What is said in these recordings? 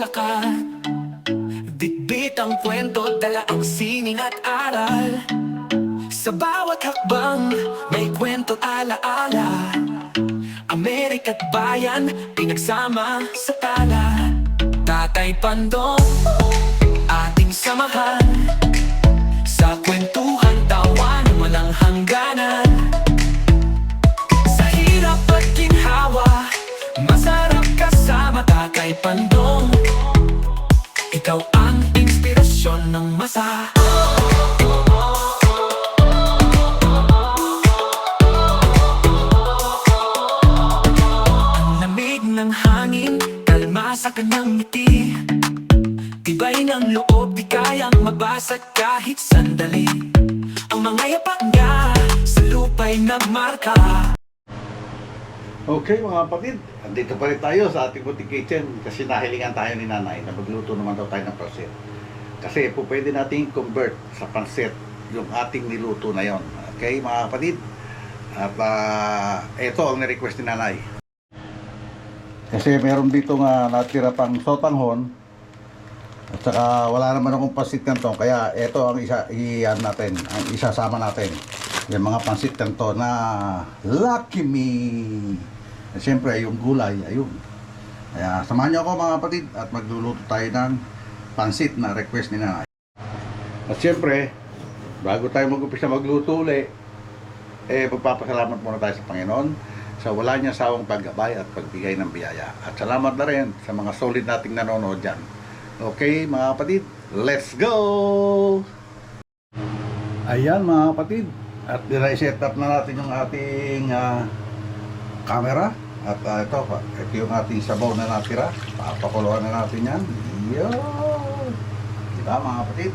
lakat. Bitbit ang kwento, dala ang sining at aral. Sa bawat hakbang, may kwento't alaala. Amerika't bayan, pinagsama sa tala. Tatay Pandong, ating samahan. Sa kwentuhan, tawan, walang hangganan. Sa hirap at ginhawa, masarap kasama Tatay Pandong. Ikaw ang inspirasyon ng masa. Ang lamig ng hangin, kalma sa kanyang ngiti. Tibay ng loob, di kayang mabasag kahit sandali. Ang mga yapak niya sa lupa'y nagmarka. Okay mga kapatid, andito pa rin tayo sa ating butik kitchen kasi nahilingan tayo ni nanay na magluto naman daw tayo ng pansit. Kasi po pwede nating convert sa pansit yung ating niluto na yon. Okay mga kapatid, at ito ang ni-request ni nanay. Kasi meron dito nga natira pang sotanghon at saka wala naman akong pansit kanto, kaya ito ang ang isasama natin. Yung mga pansit kanto na Lucky Me. At siyempre yung gulay, ayun. Kaya samahan niyo ako mga kapatid at magluluto tayo ng pansit na request ni nanay. At siyempre, bago tayo mag-umpisa magluto uli, magpapasalamat muna tayo sa Panginoon sa wala niya sawang paggabay at pagbigay ng biyaya. At salamat na rin sa mga solid nating nanonood dyan. Okay mga kapatid, let's go! Ayan mga kapatid, at i-set up na natin yung ating camera. At ito yung ating sabaw na natira. Papakuluan na natin yan. Yun! Diba mga kapatid?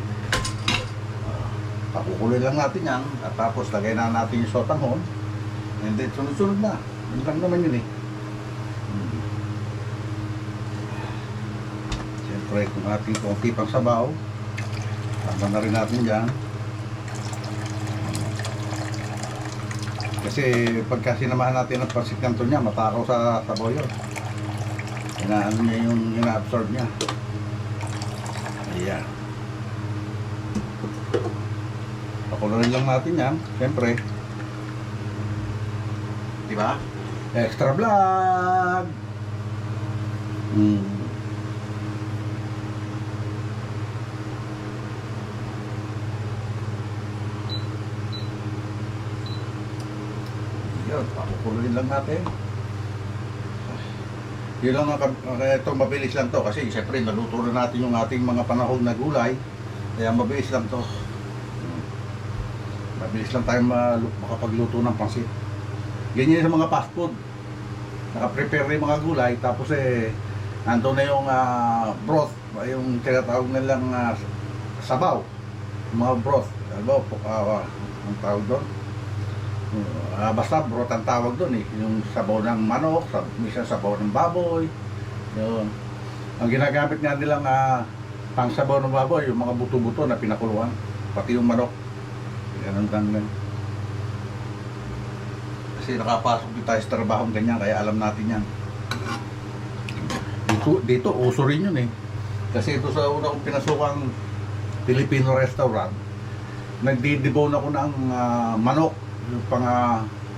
Pakukuloy lang natin yan. At tapos lagay na natin yung sotanghon. And then sunod-sunod na. Yun lang naman yun eh. Siyempre kung ating konti pang sabaw, tama na rin natin dyan. Kasi pagka sinamahan natin ang pansit kanto niya, matakaw sa sabaw yun. Inaano niya yung ina-absorb niya. Ayan. Pakuloyin lang natin yan, siyempre. Diba? Extra vlog! Yun, pakukuloyin lang natin. Yun lang ito, mabilis lang to kasi siyempre naluto na natin yung ating mga panahon na gulay. Kaya mabilis lang to. Mabilis lang tayo makapagluto ng pansit. Ganyan sa mga fast food. Naka-prepare na yung mga gulay tapos nandun na yung broth, yung tinatawag nilang sabaw. Yung mga broth. Ano, ang tawag doon? Basta broth ang tawag doon eh. Yung sabaw ng manok, minsan sabaw ng baboy. Yun. Ang ginagamit nga nilang pang sabaw ng baboy, yung mga buto-buto na pinakuluan. Pati yung manok. Ganun lang. Kasi nakapasok din tayo sa trabahong ganyan, kaya alam natin yan. Dito uso rin yun eh. Kasi ito sa una kong pinasukang Filipino restaurant, nagdi-debone ako ng manok. Yung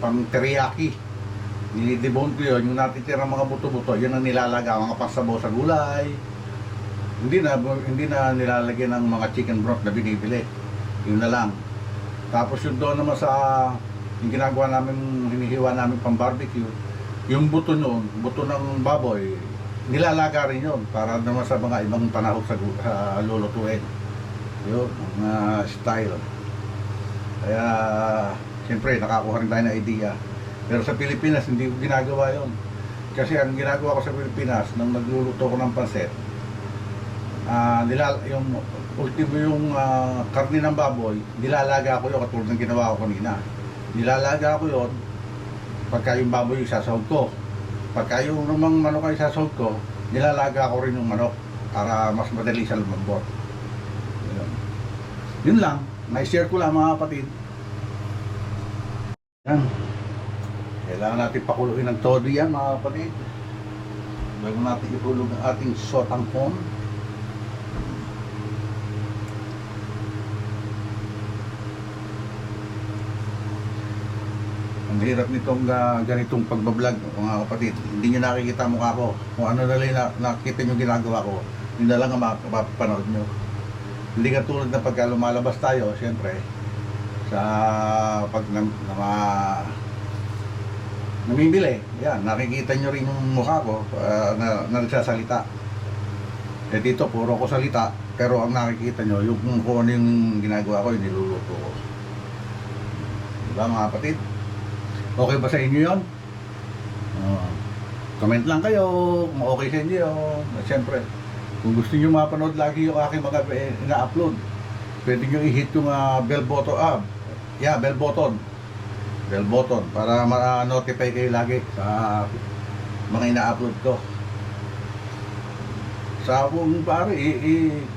pang teriyaki, nilidibon ko yun, yung natitira mga buto-buto, yun ang nilalaga, mga pasabaw sa gulay. Hindi na nilalagyan ng mga chicken broth na binibili, yun na lang. Tapos yun doon naman sa yung ginagawa namin, hinihiwa namin pang barbecue, yung buto nun, buto ng baboy, nilalaga rin yun para naman sa mga ibang panahon sa lulutuin. Yun, mga style. Kaya siyempre, nakakuha rin tayo ng idea. Pero sa Pilipinas, hindi ko ginagawa yon. Kasi ang ginagawa ko sa Pilipinas, nang nagluluto ko ng pansit, yung ultimo yung karne ng baboy, nilalaga ko yun katulad ng ginawa ko kanina. Nilalaga ko yun, pagka yung baboy isasahog ko. Pagka yung namang manok ay isasahog ko, nilalaga ko rin yung manok para mas madali sa lumambot. Yun lang, may-share ko lang mga kapatid. Yan. Kailangan natin pakuluin ng todo yan mga kapatid. bago natin ihulog ang ating sotanghon. Ang hirap nitong ganitong pagbablog, mga kapatid. Hindi nyo nakikita ang mukha ko. Kung ano na lang nakikita nyo ginagawa ko, yun na lang ang mapapanood nyo. Hindi ka tulad na pagka lumalabas tayo, siyempre, sa pag namimili, yan, nakikita nyo rin yung mukha ko na nagsasalita. Eh dito, puro ko salita, pero ang nakikita nyo, yung kung ano yung ginagawa ko, yung niluluto ko. Diba mga kapatid? Okay ba sa inyo yun? Comment lang kayo kung okay sa inyo yun. Siyempre, kung gusto nyo mapanood lagi yung aking mga ina-upload, pwede nyo i-hit yung bell button. Bell button para ma-notify kayo lagi sa mga ina-upload ko. Sa kung pare,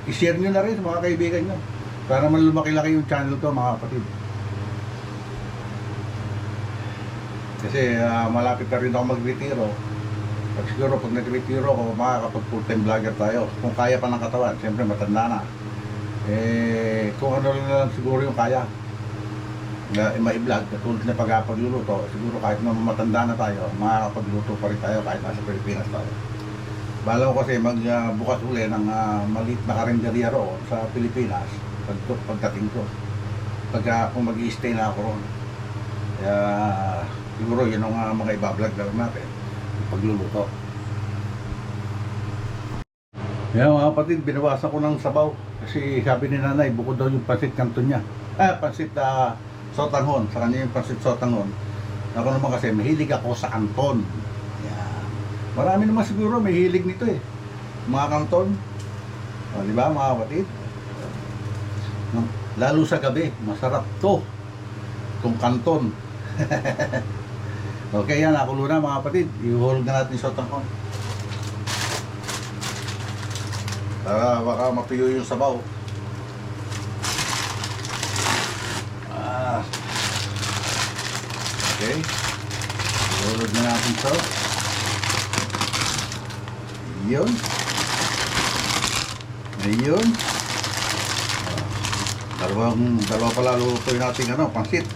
i-share nyo na rin sa mga kaibigan nyo para malumaki-laki yung channel ko, mga kapatid. Kasi malapit na rin ako mag-retiro. At siguro pag nag-retiro ako, makakapag full-time vlogger tayo. Kung kaya pa ng katawan, siyempre matanda na. Eh, kung ano lang siguro yung kaya na ma-vlog, katulad na pagpagluluto, siguro kahit na matanda na tayo, makakapagluto pa rin tayo kahit nasa Pilipinas tayo. Bala ko kasi magbukas uli ng maliit na karinderya roon sa Pilipinas pagdating ko. Kung mag-i-stay na ako roon. Kaya siguro yun ang mga ibablog lang natin, pagluluto. Kaya mga kapatid, binawasan ko ng sabaw kasi sabi ni nanay, bukod daw yung pansit kanton niya. Pansit sotanghon, sa kanya yung pansit sotanghon. Ako naman kasi mahilig ako sa kanton. Yan. Marami naman siguro may hilig nito eh, mga kanton. Di ba mga kapatid? Lalo sa gabi, masarap to kung kanton. Okay, yan, nakulo na mga kapatid. I-hold na natin yung sotanghon para baka matuyo yung sabaw. Okay, i-hold na natin ito. Yun. Ayun. Dalawa pala lutuin natin pansit.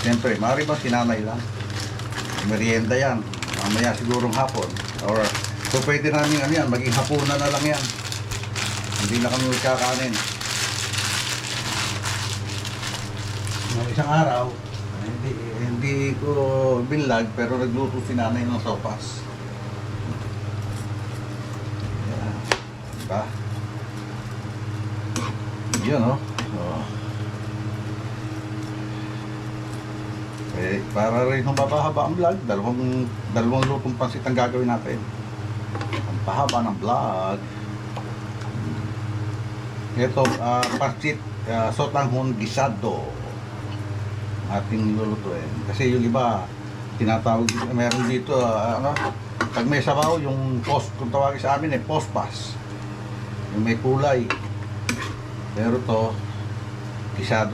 Siyempre, maaari ba sinanay lang? Merienda yan, mamaya sigurong hapon, or so pwede namin yan, maging hapunan na lang yan, hindi na kami magkakanin. Ng isang araw, hindi ko binlag, pero nagluto si nanay ng sopas. Yan, diba? Yun Eh, para rin mapahaba ang vlog, dalawang lutong pansit ang gagawin natin. Ang pahaba ng vlog. Ito, pansit sotanghon gisado ating lulutuin. Kasi yung iba, tinatawag, meron dito, pag may sabaw, yung post, kung tawagin sa amin pospas. Yung may kulay. Pero to, gisado.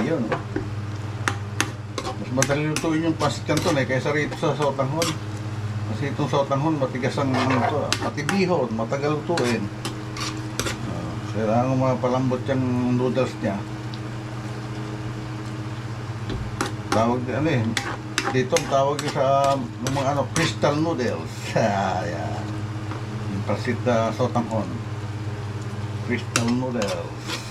Yun. Mas madali lutuin yung pansit canton kaysa rito sa sotanghon. Kasi itong sotanghon matigas ang pati bihon, matagal lutuin. Kailangan mapalambot yung noodles niya. Tawag dito ang tawag sa mga crystal noodles. Ayan. Yung pansit sotanghon. Crystal noodles.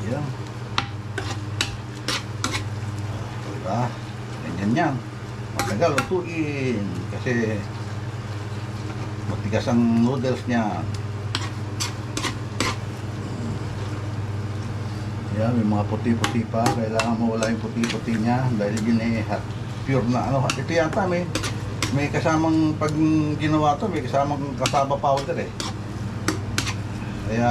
Yan. Diba? Ganyan yan. Matagal lutuin. Kasi matigas ang noodles niya. Yan, may mga puti-puti pa. Kailangan mawala yung puti-puti niya. Dahil yun pure na ito yata may kasamang, pag ginawa to, may kasamang kasaba powder eh. Kaya,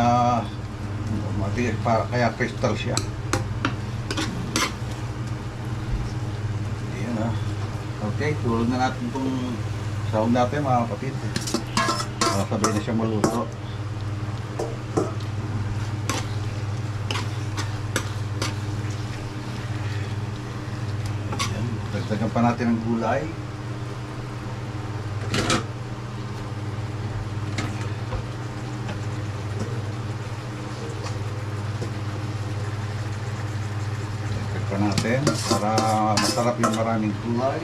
kaya crystal siya. Ayan ah. Okay, tulog na natin itong sahog natin mga kapatid. Sabay na siya maluto. Ayan, dagdagan pa natin ng gulay. Dagdag pa natin para masarap yung maraming gulay.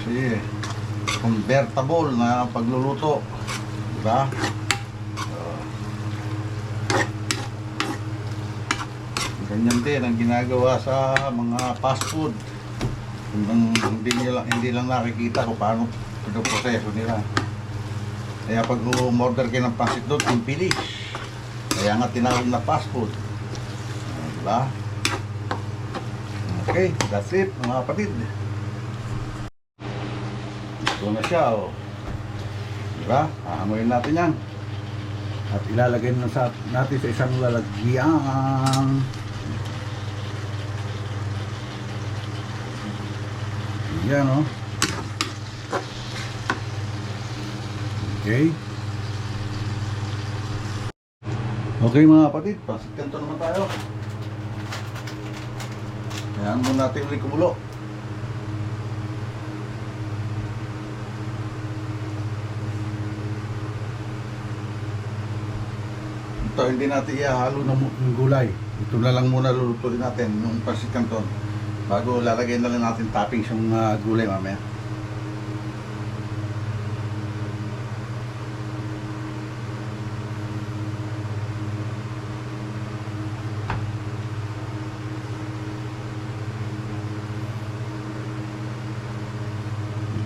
Kasi convertible na pagluluto, diba? Ganyan din ang ginagawa sa mga fast food. Hindi lang nakikita kung paano pinoproseso nila. Kaya pag umorder kayo ng pansit doon, ang bilis. Kaya nga tinawag na fast food. Diba? Okay, that's it mga kapatid. Ito na siya, oh. Diba? Aamoyin natin yan. At ilalagay na natin sa isang lalagyan. Yan, oh. Okay. Okay mga kapatid, pasit kanto naman tayo. Ayan muna natin ulit kumulo. Ito, hindi natin ihahalo ng gulay. Ito na lang muna lulutuin natin yung pasit kanton. Bago lalagay na lang natin toppings yung gulay mamaya.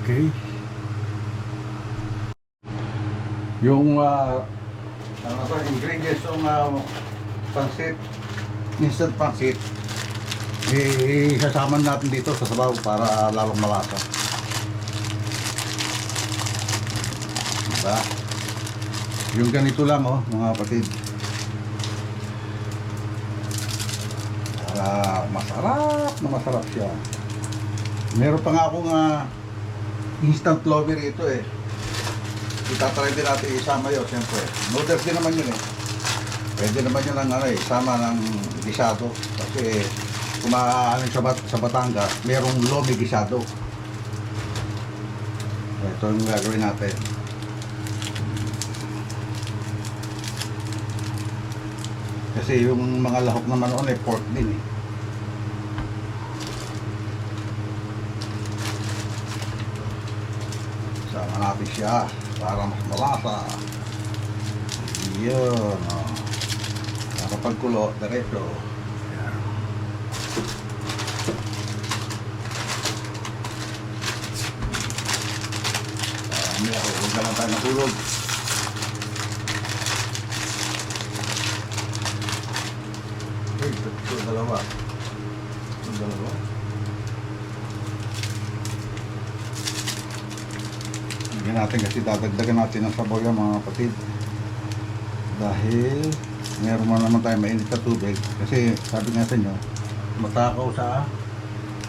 Okay. Yung ingredients ng pansit, instant pansit, isasama natin dito sa sabaw para lalong malasa. Diba? Yung ganito lang, oh, mga kapatid. Masarap na masarap siya. Meron pa nga akong instant lover ito eh. Itatry din natin isama yun, siyempre. Noodles din naman yun eh. Pwede naman yun ng isama ng gisado. Kasi kumain sa Batangas, merong lomi gisado. Ito yung gagawin natin. Kasi yung mga lahok naman noon eh, pork din eh. Sama natin siya para mas malasa. Yun, oh. Para pagkulo, diretso. Yan. Huwag na lang tayo nahulog. Ito dalawa. Lagyan natin kasi dadagdagan natin ang sabaw yan mga kapatid. Dahil meron naman tayo mainit na tubig. Kasi sabi nga sa inyo, matakaw sa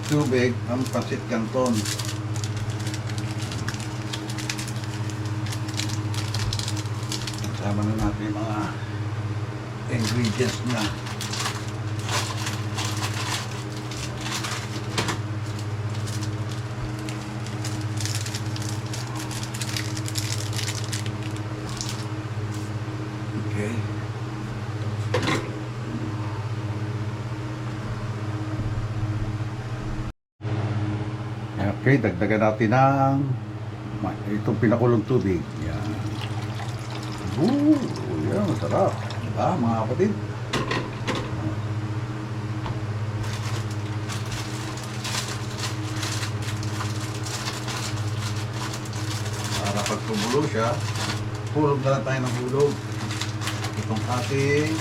tubig ang pansit canton. Sama na natin yung mga ingredients na. Okay. Okay, dagdagan natin ng itong pinakulong tubig. Yan. Yan, masarap. Diba, mga kapatid? Para pag tumulo siya, hulog na lang tayo ng hulog. Itong ating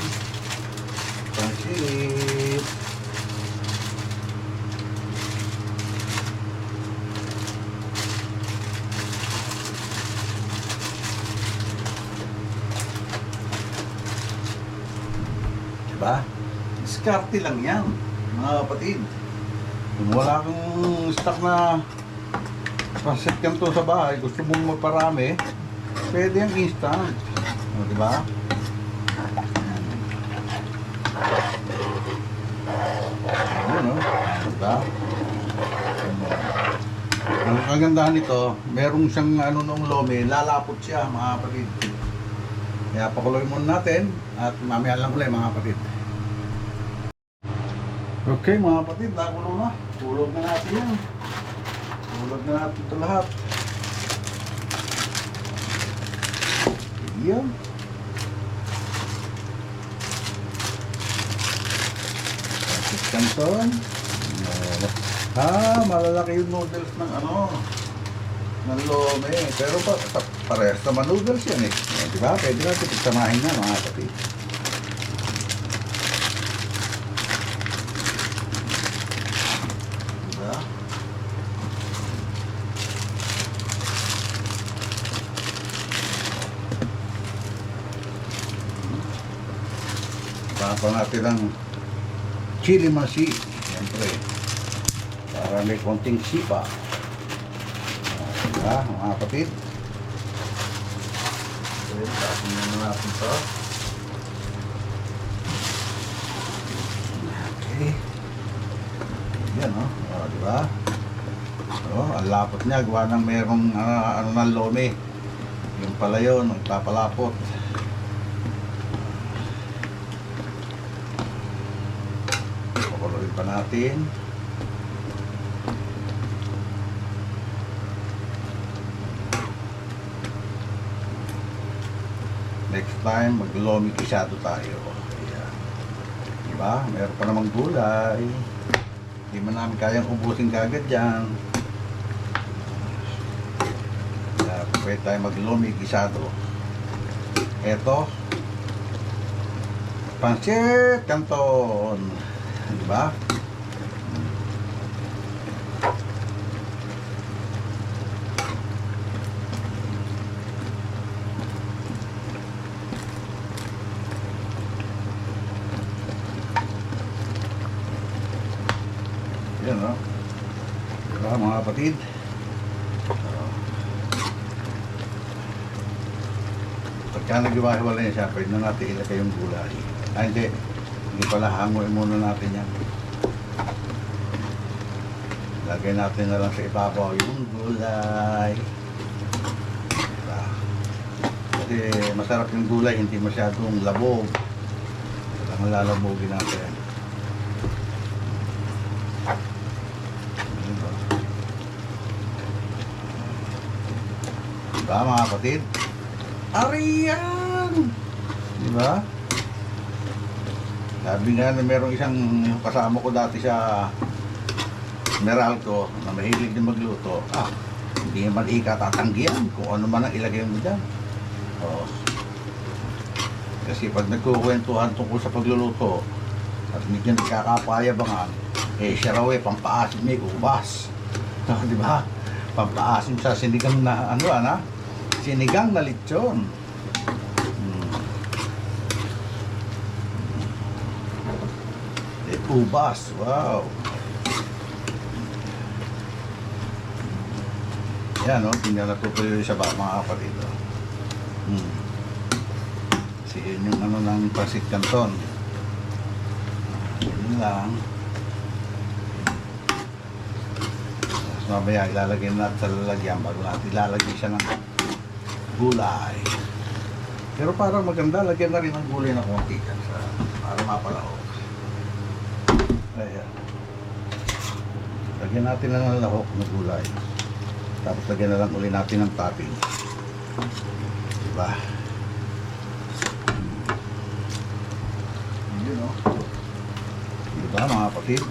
pansit. Diba? Diskarte lang yan, mga kapatid. Kung wala kang stock na pansit kanto sa bahay, gusto mong magparami, pwede yung instant. O, diba? Ayun, no? Diba? Ang kagandahan nito, merong siyang ano nung lome, lalapot siya, mga kapatid. Kaya pakuloy muna natin at mamaya lang ulit, mga kapatid. Okay, mga kapatid, nakulo na. Tulog na natin yan. Tulog na natin ito lahat. Yan. Pansit canton. Malalaki yung noodles ng ano, ng lome. Pero parehas naman noodles yan eh. Diba? Pwede natin pagsamahin na, mga kapatid. Diba? Tapos natin ng chili masi. Siyempre. Para may konting sipa. Diba, mga kapatid? Okay, tapos na natin ito. Okay. Yan, no? O, diba? O, ang lapot niya. Gawa ng merong ano ng lome. Yung pala yun, magpapalapot. Pakuloyin pa natin. Next time, mag-lomi kisado tayo. Ayan. Diba? Meron pa namang gulay. Hindi man namin kayang ubusin kagad dyan. Kaya pwede tayo mag-lomi kisado. Eto. Pansit canton. Diba? Yan, no? Diba, mga kapatid? Pagka nag-iwahiwalay siya, pwede na natin ilagay yung gulay. Hindi. Hindi pala, hangoy muna natin yan. Lagay natin na lang sa ibabaw yung gulay. Diba? Kasi masarap yung gulay, hindi masyadong labog. Kailangan lalabogin natin. Diba, mga kapatid? Ariyan! Diba? Sabi nga na merong isang kasama ko dati sa Meralco na mahilig din magluto. Hindi naman ikatatanggihan kung ano man ang ilagay mo dyan. O, kasi pag nagkukwentuhan tungkol sa pagluluto at medyo nagkakapayabangan, siya raw pampaasim may ubas. Diba? Pampaasim sa sinigang na sinigang na lechon. Ubas, wow. Yan, no? Tingnan natutuloy sa mga kapatid. Kasi yun yung ano ng pansit canton. Yun lang. Tapos mamaya ilalagay natin sa lalagyan bago natin ilalagay siya ng gulay. Pero parang maganda, lagyan na rin ng gulay na konti para mapalahok. Ayan. Lagyan natin lang ng lahok na gulay. Tapos lagyan na lang ulit natin ng topping. Diba? Yun, no? Diba, mga kapatid?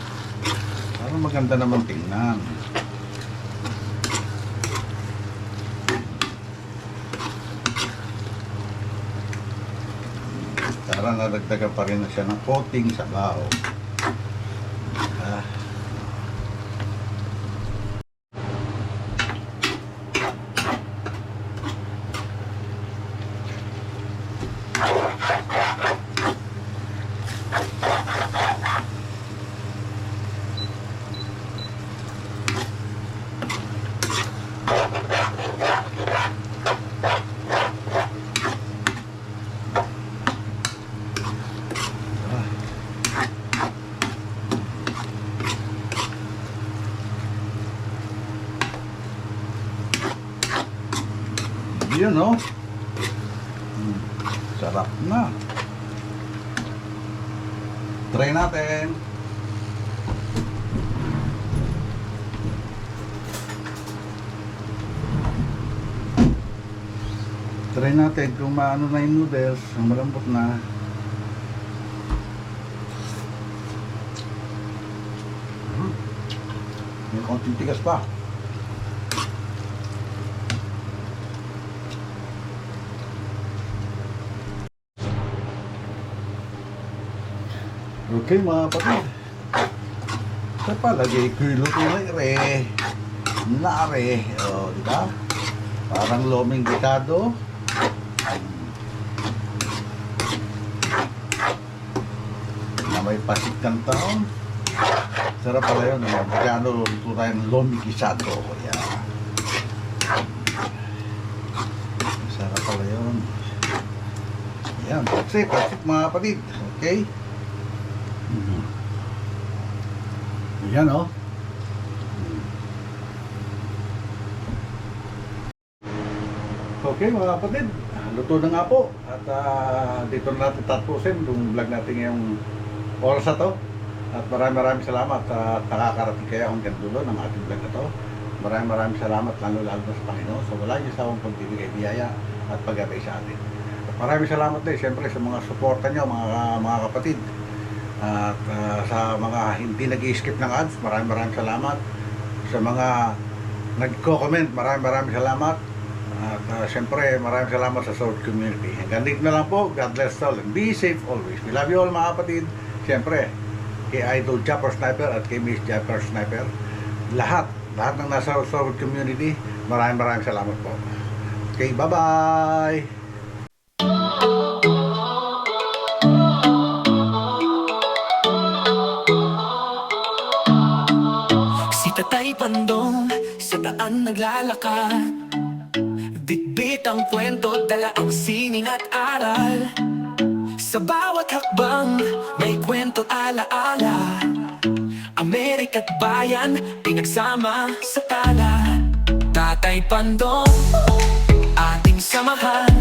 Parang maganda naman tingnan. Para nadagdagan pa rin na siya ng coating sa bao. Ah. Yun, no? Sarap na. Try natin. Try natin kung maano na yung noodles, ang malambot na. May konting tigas pa. Okay mga kapatid. Sa palagay ko yung luto na ire. Nare. O, diba? Parang loming gitado. Na may pasik ng taon. Sarap pala yun. Magkano luto tayo ng loming gisado. Yan. Sarap pala yun. Yan. Pasik mga kapatid. Okay? Yan, oh. Okay mga kapatid, luto na nga po. At dito na natin tatapusin yung vlog natin ngayong oras na to. At maraming salamat at nakakarating kayo hanggang dulo ng ating vlog na to. Maraming salamat lalo na sa Panginoon. So wala niyo sawang pagbibigay biyaya at pag-abay sa atin. At maraming salamat din siyempre sa mga suporta nyo mga kapatid. At sa mga hindi nag-i-skip ng ads, maraming salamat. Sa mga nagko-comment, maraming salamat. At siyempre, maraming salamat sa Sword Community. Hanggang dito na lang po. God bless all and be safe always. We love you all mga kapatid. Siyempre, kay Idol Japper Sniper at kay Miss Japper Sniper. Lahat ng nasa Sword Community, maraming salamat po. Okay, bye-bye! Tatay Pandong sa daan naglalakad, bitbit ang kwento, dala ang sining at aral. Sa bawat hakbang may kwento alaala, Amerika't bayan pinagsama sa tala. Tatay Pandong ating samahan,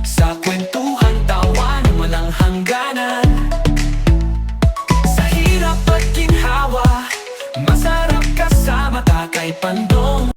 sa kwentuhan tawanan walang hangganan. Sa hirap at ginhawa, masarap kasama Tatay Pandong.